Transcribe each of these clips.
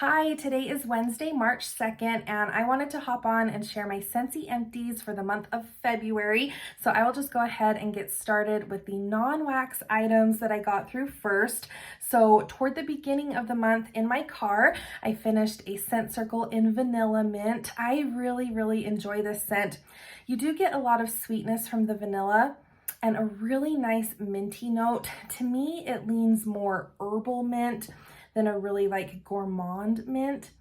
Hi, today is Wednesday, March 2nd, and I wanted to hop on and share my Scentsy Empties for the month of February. So I will just go ahead and get started with the non-wax items that I got through first. So toward the beginning of the month in my car, I finished a scent circle in vanilla mint. I really enjoy this scent. You do get a lot of sweetness from the vanilla and a really nice minty note. To me, it leans more herbal mint than a really like gourmand mint.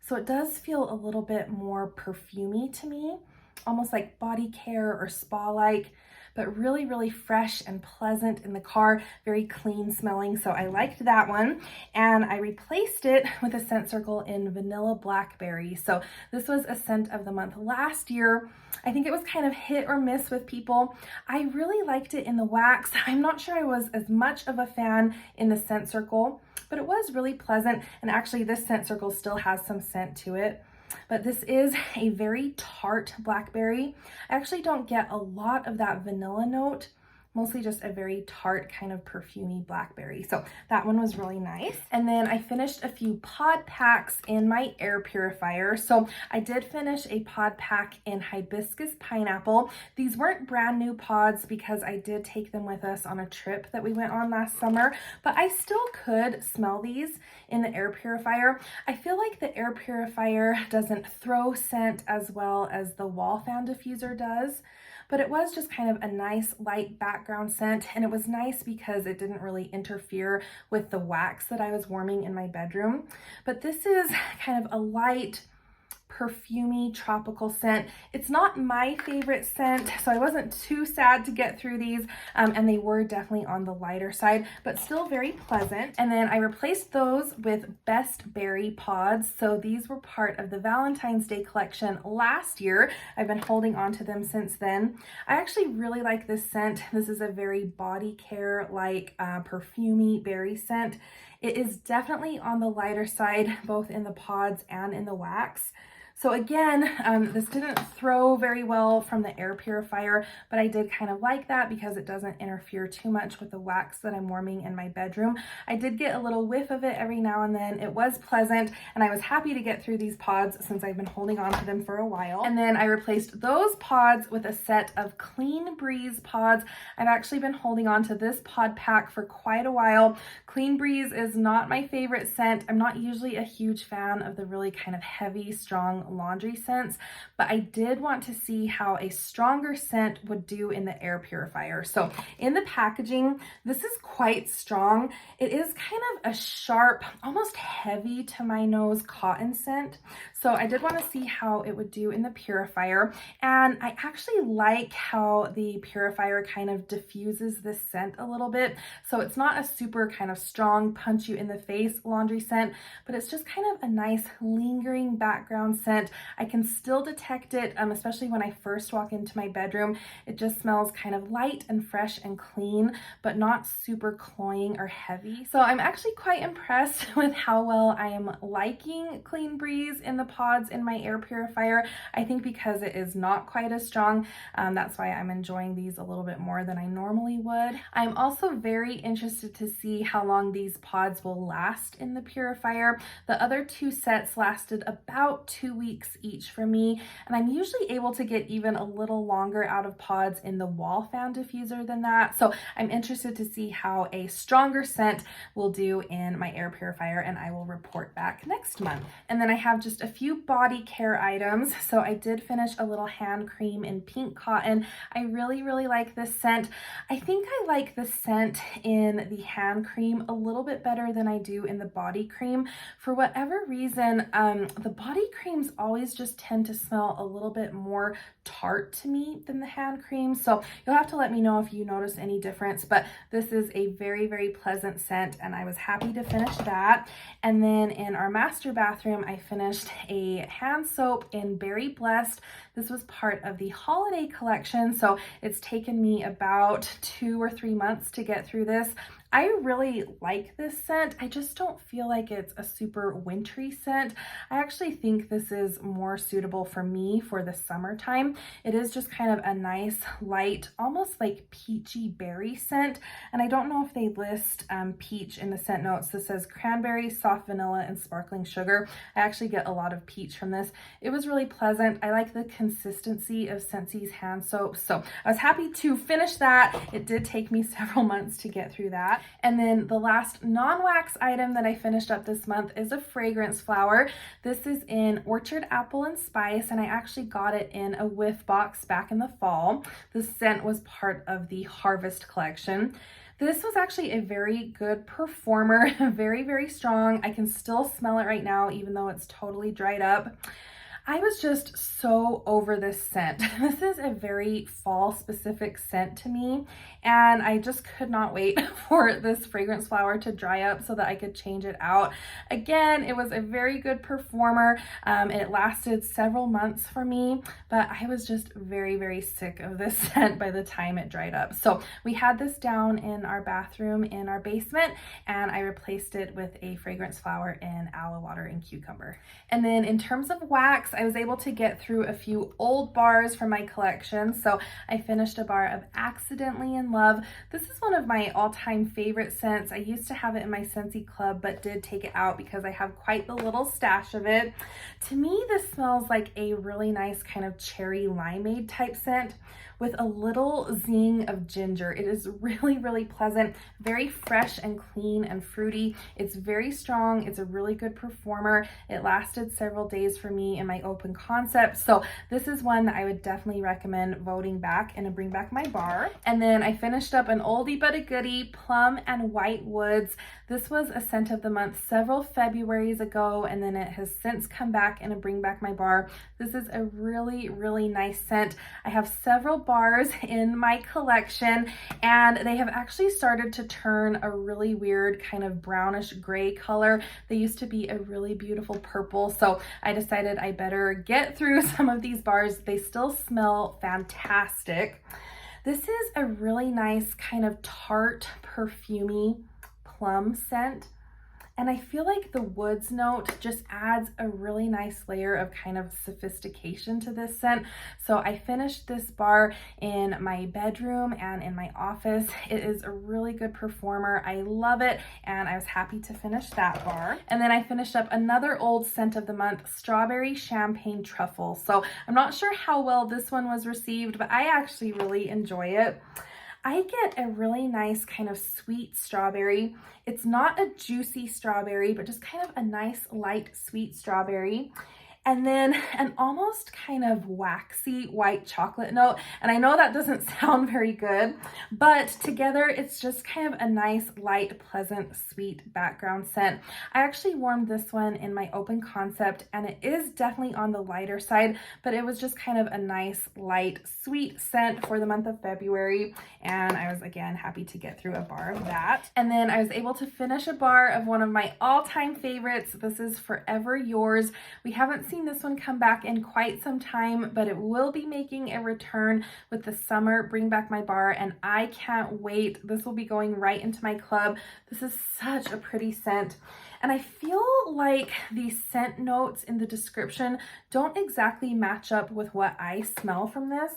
So it does feel a little bit more perfumey to me, almost like body care or spa-like, but really fresh and pleasant in the car, very clean smelling. So I liked that one. And I replaced it with a scent circle in vanilla blackberry. So this was a scent of the month last year. I think it was kind of hit or miss with people. I really liked it in the wax. I'm not sure I was as much of a fan in the scent circle, but it was really pleasant. And actually this scent circle still has some scent to it. But this is a very tart blackberry. I actually don't get a lot of that vanilla note, mostly just a very tart kind of perfumey blackberry. So that one was really nice. And then I finished a few pod packs in my air purifier. So I did finish a pod pack in hibiscus pineapple. These weren't brand new pods because I did take them with us on a trip that we went on last summer, but I still could smell these in the air purifier. I feel like the air purifier doesn't throw scent as well as the wall fan diffuser does, but it was just kind of a nice light background scent, and it was nice because it didn't really interfere with the wax that I was warming in my bedroom. But this is kind of a light, perfumey tropical scent. It's not my favorite scent, so I wasn't too sad to get through these, and they were definitely on the lighter side, but still very pleasant. And then I replaced those with Best Berry pods. So these were part of the Valentine's Day collection last year. I've been holding on to them since then. I actually really like this scent. This is a very body care like perfumey berry scent. It is definitely on the lighter side, both in the pods and in the wax. So again, this didn't throw very well from the air purifier, but I did kind of like that because it doesn't interfere too much with the wax that I'm warming in my bedroom. I did get a little whiff of it every now and then. It was pleasant, and I was happy to get through these pods since I've been holding on to them for a while. And then I replaced those pods with a set of Clean Breeze pods. I've actually been holding on to this pod pack for quite a while. Clean Breeze is not my favorite scent. I'm not usually a huge fan of the really kind of heavy, strong laundry scents, but I did want to see how a stronger scent would do in the air purifier. So in the packaging, this is quite strong. It is kind of a sharp, almost heavy to my nose cotton scent. So I did want to see how it would do in the purifier. And I actually like how the purifier kind of diffuses this scent a little bit. So it's not a super kind of strong, punch you in the face laundry scent, but it's just kind of a nice lingering background scent. I can still detect it, especially when I first walk into my bedroom. It just smells kind of light and fresh and clean, but not super cloying or heavy. So I'm actually quite impressed with how well I am liking Clean Breeze in the pods in my air purifier. I think because it is not quite as strong, that's why I'm enjoying these a little bit more than I normally would. I'm also very interested to see how long these pods will last in the purifier. The other two sets lasted about 2 weeks each for me, and I'm usually able to get even a little longer out of pods in the wall fan diffuser than that. So I'm interested to see how a stronger scent will do in my air purifier, and I will report back next month. And then I have just a few body care items. So I did finish a little hand cream in pink cotton. I really like this scent. I think I like the scent in the hand cream a little bit better than I do in the body cream. For whatever reason, the body creams always just tend to smell a little bit more tart to me than the hand cream. So you'll have to let me know if you notice any difference, but this is a very pleasant scent, and I was happy to finish that. And then in our master bathroom, I finished a hand soap in Berry Blessed. This was part of the holiday collection, so it's taken me about 2 or 3 months to get through this. I really like this scent. I just don't feel like it's a super wintry scent. I actually think this is more suitable for me for the summertime. It is just kind of a nice, light, almost like peachy berry scent. And I don't know if they list peach in the scent notes. This says cranberry, soft vanilla, and sparkling sugar. I actually get a lot of peach from this. It was really pleasant. I like the consistency of Scentsy's hand soap. So I was happy to finish that. It did take me several months to get through that. And then the last non-wax item that I finished up this month is a fragrance flower. This is in Orchard Apple and Spice, and I actually got it in a whiff box back in the fall. The scent was part of the Harvest collection. This was actually a very good performer, very, very strong. I can still smell it right now, even though it's totally dried up. I was just so over this scent. This is a very fall specific scent to me, and I just could not wait for this fragrance flower to dry up so that I could change it out. Again, it was a very good performer. It lasted several months for me, but I was just very, very sick of this scent by the time it dried up. So we had this down in our bathroom in our basement, and I replaced it with a fragrance flower in aloe water and cucumber. And then in terms of wax, I was able to get through a few old bars from my collection. So I finished a bar of Accidentally in Love. This is one of my all-time favorite scents. I used to have it in my Scentsy club, but did take it out because I have quite the little stash of it. To me, this smells like a really nice kind of cherry limeade type scent with a little zing of ginger. It is really, really pleasant, very fresh and clean and fruity. It's very strong. It's a really good performer. It lasted several days for me in my open concept. So this is one that I would definitely recommend voting back and to bring back my bar. And then I finished up an oldie but a goodie, Plum and White Woods. This was a scent of the month several Februarys ago, and then it has since come back and to bring back my bar. This is a really, really nice scent. I have several bars in my collection, and they have actually started to turn a really weird kind of brownish gray color. They used to be a really beautiful purple, so I decided I better get through some of these bars. They still smell fantastic. This is a really nice kind of tart, perfumey plum scent. And I feel like the woods note just adds a really nice layer of kind of sophistication to this scent. So I finished this bar in my bedroom and in my office. It is a really good performer. I love it, and I was happy to finish that bar. And then I finished up another old scent of the month, Strawberry Champagne Truffle. So I'm not sure how well this one was received, but I actually really enjoy it. I get a really nice kind of sweet strawberry. It's not a juicy strawberry, but just kind of a nice light sweet strawberry. And then an almost kind of waxy white chocolate note. And I know that doesn't sound very good, but together it's just kind of a nice, light, pleasant, sweet background scent. I actually warmed this one in my open concept, and it is definitely on the lighter side, but it was just kind of a nice, light, sweet scent for the month of February. And I was, again, happy to get through a bar of that. And then I was able to finish a bar of one of my all-time favorites. This is Forever Yours. We haven't seen this one come back in quite some time, but it will be making a return with the summer Bring Back My Bar, and I can't wait. This will be going right into my club. This is such a pretty scent. And I feel like the scent notes in the description don't exactly match up with what I smell from this.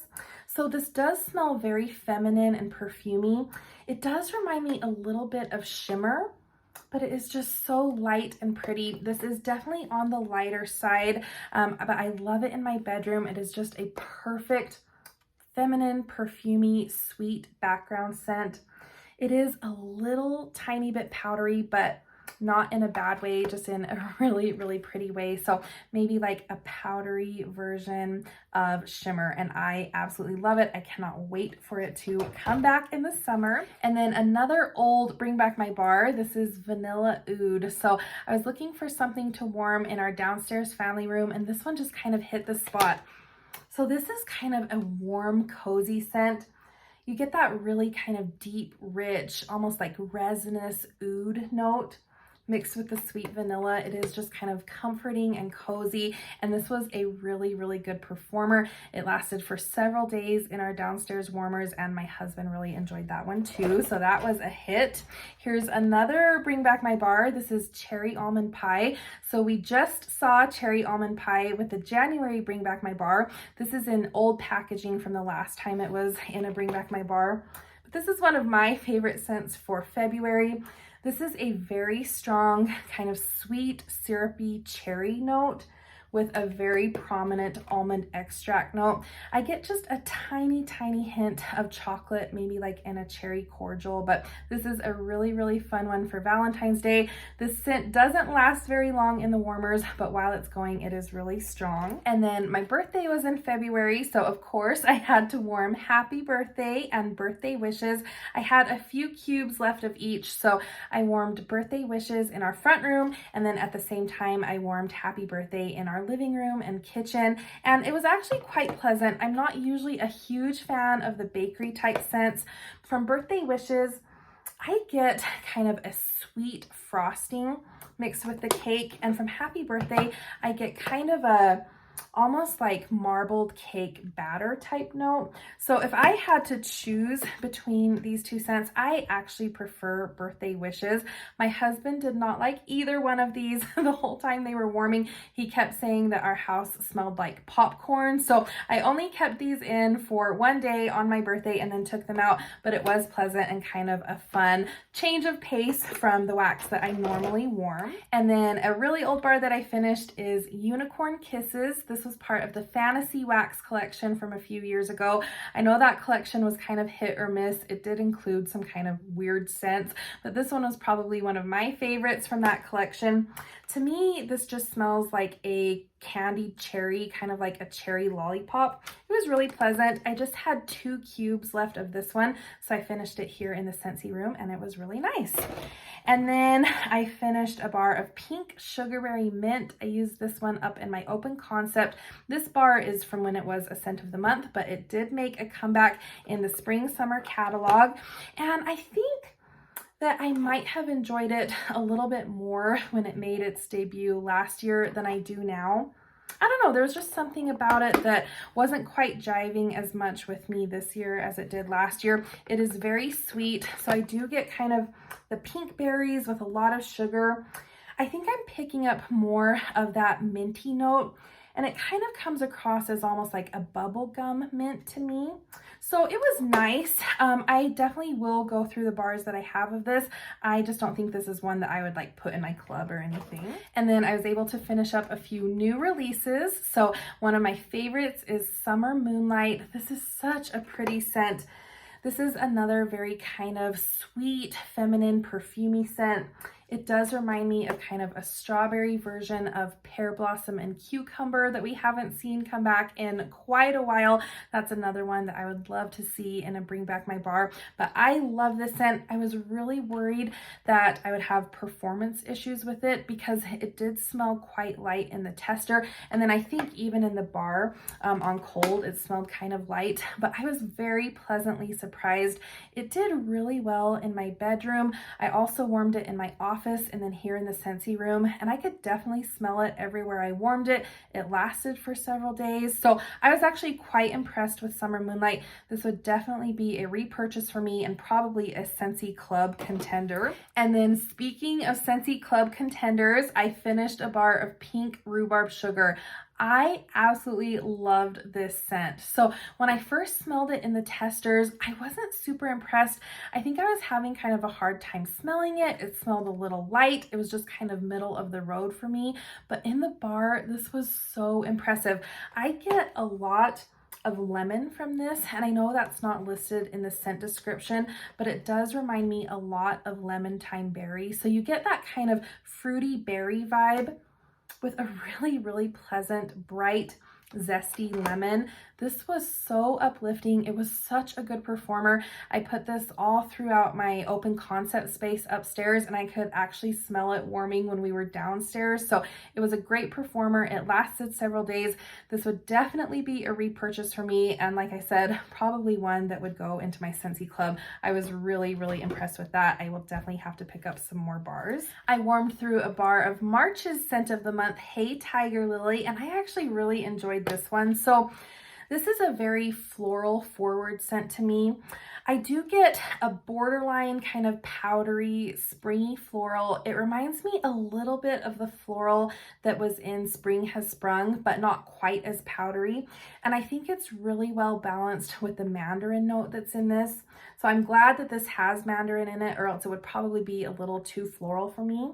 So this does smell very feminine and perfumey. It does remind me a little bit of shimmer, but it is just so light and pretty. This is definitely on the lighter side, but I love it in my bedroom. It is just a perfect feminine, perfumey, sweet background scent. It is a little tiny bit powdery, but not in a bad way, just in a really, really pretty way. So maybe like a powdery version of shimmer, and I absolutely love it. I cannot wait for it to come back in the summer. And then another old Bring Back My Bar. This is Vanilla Oud. So I was looking for something to warm in our downstairs family room, and this one just kind of hit the spot. So this is kind of a warm, cozy scent. You get that really kind of deep, rich, almost like resinous oud note. mixed with the sweet vanilla. It is just kind of comforting and cozy, and this was a really, really good performer. It lasted for several days in our downstairs warmers, and my husband really enjoyed that one too, so that was a hit. Here's another Bring Back My Bar. This is Cherry Almond Pie. So we just saw Cherry Almond Pie with the January Bring Back My Bar. This is in old packaging from the last time it was in a Bring Back My Bar. But this is one of my favorite scents for February. This is a very strong, kind of sweet, syrupy cherry note with a very prominent almond extract note. I get just a tiny, tiny hint of chocolate, maybe like in a cherry cordial, but this is a really, really fun one for Valentine's Day. This scent doesn't last very long in the warmers, but while it's going, it is really strong. And then my birthday was in February, so of course I had to warm Happy Birthday and Birthday Wishes. I had a few cubes left of each, so I warmed Birthday Wishes in our front room, and then at the same time I warmed Happy Birthday in our living room and kitchen, and it was actually quite pleasant. I'm not usually a huge fan of the bakery type scents. From Birthday Wishes, I get kind of a sweet frosting mixed with the cake, and from Happy Birthday, I get kind of a almost like marbled cake batter type note. So if I had to choose between these two scents, I actually prefer Birthday Wishes. My husband did not like either one of these the whole time they were warming. He kept saying that our house smelled like popcorn. So I only kept these in for one day on my birthday and then took them out, but it was pleasant and kind of a fun change of pace from the wax that I normally warm. And then a really old bar that I finished is Unicorn Kisses. This was part of the Fantasy Wax collection from a few years ago. I know that collection was kind of hit or miss. It did include some kind of weird scents, but this one was probably one of my favorites from that collection. To me, this just smells like a candied cherry, kind of like a cherry lollipop. It was really pleasant. I just had 2 cubes left of this one, so I finished it here in the Scentsy room, and it was really nice. And then I finished a bar of Pink Sugarberry Mint. I used this one up in my open concept. This bar is from when it was a scent of the month, but it did make a comeback in the spring summer catalog, and I think that I might have enjoyed it a little bit more when it made its debut last year than I do now. I don't know, there was just something about it that wasn't quite jiving as much with me this year as it did last year. It is very sweet, so I do get kind of the pink berries with a lot of sugar. I think I'm picking up more of that minty note, and it kind of comes across as almost like a bubblegum mint to me. So it was nice. I definitely will go through the bars that I have of this. I just don't think this is one that I would like put in my club or anything. And then I was able to finish up a few new releases. So one of my favorites is Summer Moonlight. This is such a pretty scent. This is another very kind of sweet, feminine, perfumey scent. It does remind me of kind of a strawberry version of Pear Blossom and Cucumber that we haven't seen come back in quite a while. That's another one that I would love to see in a Bring Back My Bar. But I love this scent. I was really worried that I would have performance issues with it because it did smell quite light in the tester. And then I think even in the bar on cold, it smelled kind of light. But I was very pleasantly surprised. It did really well in my bedroom. I also warmed it in my office and then here in the Scentsy room, and I could definitely smell it everywhere I warmed it. It lasted for several days, so I was actually quite impressed with Summer Moonlight. This would definitely be a repurchase for me and probably a Scentsy Club contender. And then speaking of Scentsy Club contenders, I finished a bar of Pink Rhubarb Sugar. I absolutely loved this scent. So when I first smelled it in the testers, I wasn't super impressed. I think I was having kind of a hard time smelling it. It smelled a little light. It was just kind of middle of the road for me. But in the bar, this was so impressive. I get a lot of lemon from this, and I know that's not listed in the scent description, but it does remind me a lot of lemon thyme berry. So you get that kind of fruity berry vibe with a really, really pleasant, bright, Zesty Lemon. This was so uplifting. It was such a good performer. I put this all throughout my open concept space upstairs, and I could actually smell it warming when we were downstairs. So it was a great performer. It lasted several days. This would definitely be a repurchase for me. And like I said, probably one that would go into my Scentsy club. I was really, really impressed with that. I will definitely have to pick up some more bars. I warmed through a bar of March's scent of the month, Hey Tiger Lily, and I actually really enjoyed this one. So this is a very floral forward scent to me. I do get a borderline kind of powdery, springy floral. It reminds me a little bit of the floral that was in Spring Has Sprung, but not quite as powdery. And I think it's really well balanced with the mandarin note that's in this. So I'm glad that this has mandarin in it, or else it would probably be a little too floral for me.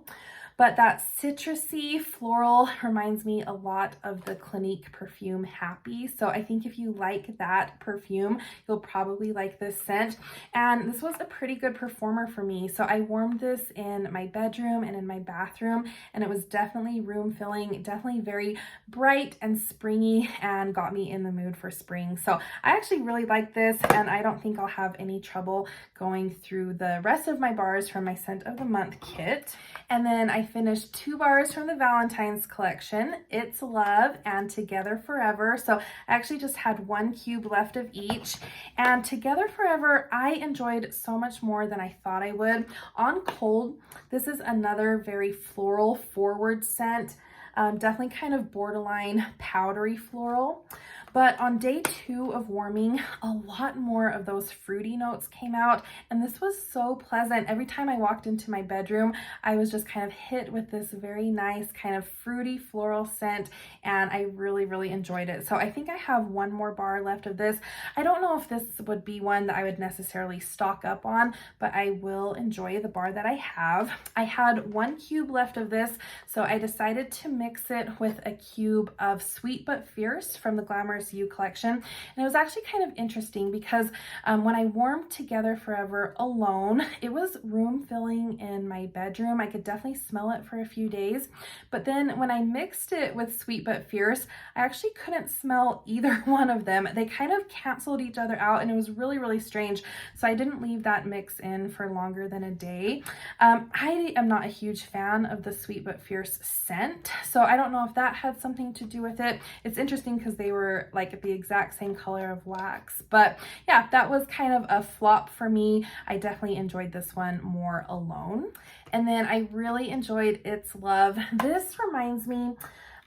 But that citrusy floral reminds me a lot of the Clinique perfume Happy. So I think if you like that perfume, you'll probably like this scent. And this was a pretty good performer for me. So I warmed this in my bedroom and in my bathroom, and it was definitely room filling, definitely very bright and springy, and got me in the mood for spring. So I actually really like this, and I don't think I'll have any trouble going through the rest of my bars from my scent of the month kit. And then I finished 2 bars from the Valentine's collection, It's Love and Together Forever. So I actually just had 1 cube left of each, and Together Forever I enjoyed so much more than I thought I would. On cold, this is another very floral forward scent, definitely kind of borderline powdery floral. But on day 2 of warming, a lot more of those fruity notes came out, and this was so pleasant. Every time I walked into my bedroom, I was just kind of hit with this very nice kind of fruity floral scent, and I really, really enjoyed it. So I think I have 1 more bar left of this. I don't know if this would be one that I would necessarily stock up on, but I will enjoy the bar that I have. I had 1 cube left of this, so I decided to mix it with a cube of Sweet But Fierce from the Glamorous You collection. And it was actually kind of interesting because when I warmed Together Forever alone, it was room filling in my bedroom. I could definitely smell it for a few days. But then when I mixed it with Sweet But Fierce, I actually couldn't smell either one of them. They kind of canceled each other out, and it was really, really strange. So I didn't leave that mix in for longer than a day. I am not a huge fan of the Sweet But Fierce scent, so I don't know if that had something to do with it. It's interesting because they were like the exact same color of wax. But yeah, that was kind of a flop for me. I definitely enjoyed this one more alone. And then I really enjoyed It's Love. This reminds me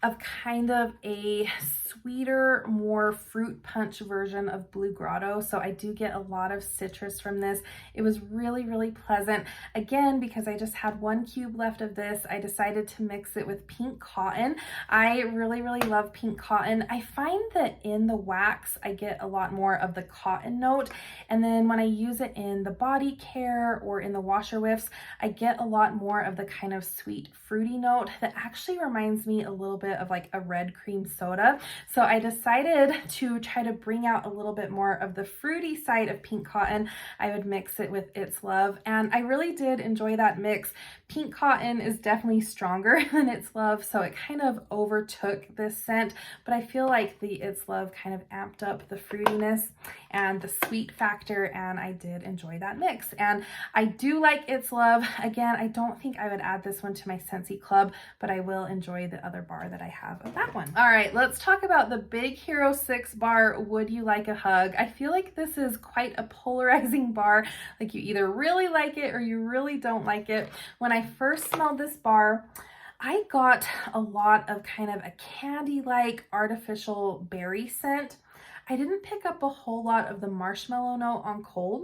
of kind of a sweeter, more fruit punch version of Blue Grotto. So I do get a lot of citrus from this. It was really, really pleasant. Again, because I just had 1 cube left of this, I decided to mix it with Pink Cotton. I really, really love Pink Cotton. I find that in the wax, I get a lot more of the cotton note. And then when I use it in the body care or in the washer whiffs, I get a lot more of the kind of sweet fruity note that actually reminds me a little bit of like a red cream soda. So I decided to try to bring out a little bit more of the fruity side of Pink Cotton. I would mix it with It's Love, and I really did enjoy that mix. Pink Cotton is definitely stronger than It's Love, so it kind of overtook this scent, but I feel like the It's Love kind of amped up the fruitiness and the sweet factor, and I did enjoy that mix. And I do like It's Love. Again, I don't think I would add this one to my Scentsy club, but I will enjoy the other bar that I have of that one. All right, let's talk about the Big Hero 6 bar, Would You Like a Hug? I feel like this is quite a polarizing bar. Like you either really like it or you really don't like it. When I first smelled this bar, I got a lot of kind of a candy-like artificial berry scent. I didn't pick up a whole lot of the marshmallow note on cold,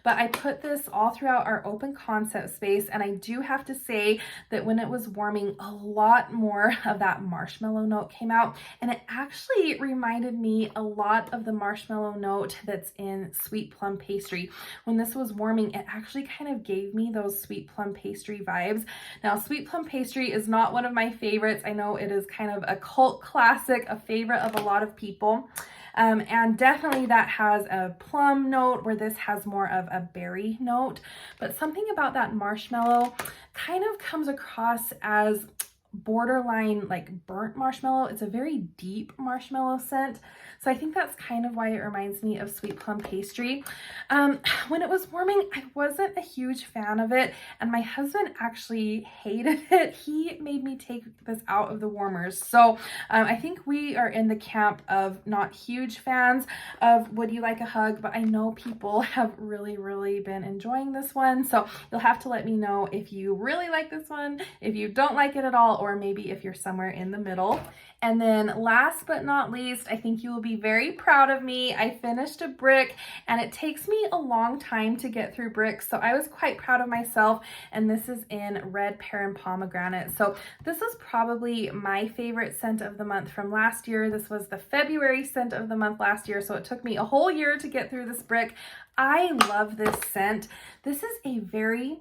but I put this all throughout our open concept space, and I do have to say that when it was warming, a lot more of that marshmallow note came out, and it actually reminded me a lot of the marshmallow note that's in Sweet Plum Pastry. When this was warming, it actually kind of gave me those Sweet Plum Pastry vibes. Now, Sweet Plum Pastry is not one of my favorites. I know it is kind of a cult classic, a favorite of a lot of people. And definitely that has a plum note, where this has more of a berry note, but something about that marshmallow kind of comes across as borderline like burnt marshmallow. It's a very deep marshmallow scent. So I think that's kind of why it reminds me of sweet plum pastry. When it was warming, I wasn't a huge fan of it, and my husband actually hated it. He made me take this out of the warmers. So I think we are in the camp of not huge fans of Would You Like a Hug, but I know people have really been enjoying this one. So you'll have to let me know if you really like this one, if you don't like it at all, or maybe if you're somewhere in the middle. And then last but not least, I think you will be very proud of me. I finished a brick, and it takes me a long time to get through bricks, so I was quite proud of myself. And this is in Red Pear and Pomegranate. So this is probably my favorite scent of the month from last year. This was the February scent of the month last year, so it took me a whole year to get through this brick. I love this scent. This is a very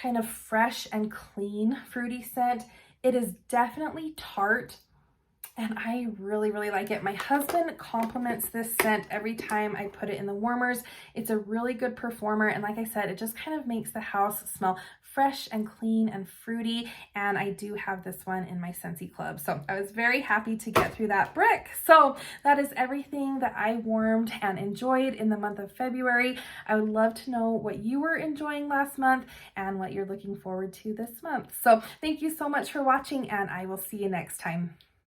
kind of fresh and clean fruity scent. It is definitely tart, and I really like it. My husband compliments this scent every time I put it in the warmers. It's a really good performer, and like I said, it just kind of makes the house smell fresh and clean and fruity, and I do have this one in my Scentsy club. So I was very happy to get through that brick. So that is everything that I warmed and enjoyed in the month of February. I would love to know what you were enjoying last month and what you're looking forward to this month. So thank you so much for watching, and I will see you next time.